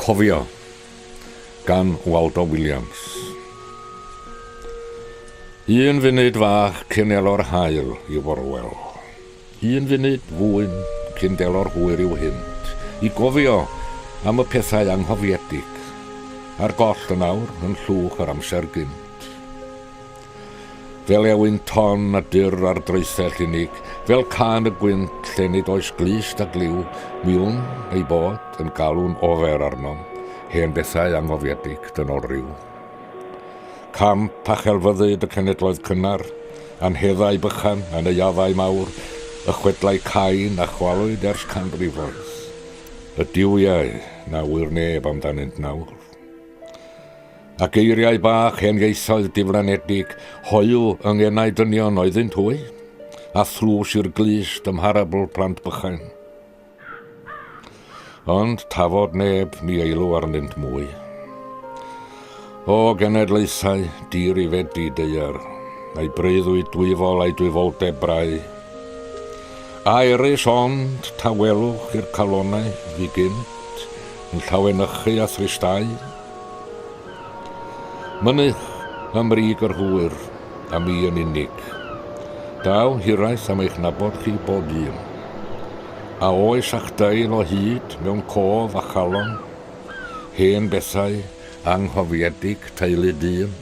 Cofio, gan Waldo Williams. Un funud fach cyn elo'r hael i forwel. Un funud fwyn cyn elo'r hwyr i'w hynt. I gofio am y pethau anghofiedig. A'r goll yn awr yn llwch ar amser gynt. Fel ewyn ton a dyr ar dreithell unig, fel can y gwynt lle nid oes glist a gliw, miwn ei bod yn galw'n ofer arnom, hen bethau anghofiedig dynol ryw. Camp a chelfyddyd y cenedloedd cynnar, anheddau bychan a neuaddau mawr, y chwedlau cain a chwalwyd ers canrifoedd. Y diwiau na wyr neb amdanynt nawr. A geiriau bach hen ieithoedd diflanedig, hoiw yng ngenau dynion oeddynt hwy, a thlws i'r glist ymharabl plant bychain. Ond tafod neb mi eilw arnynt mwy. O genedlaethau dir i fedi deiar, a'i breuddwyd dwyfol a'i dwyfoldeb brau. A eris ond tawelwch i'r calonau fi gynt, yn llawenychu a thristau. Mynych ymrig yr hwyr, a mi yn unig. Daw hiraeth am eich nabod chi bob un. A oes a'ch dail o hyd mewn cof a chalon, hen bethau anghofiedig teulu dyn.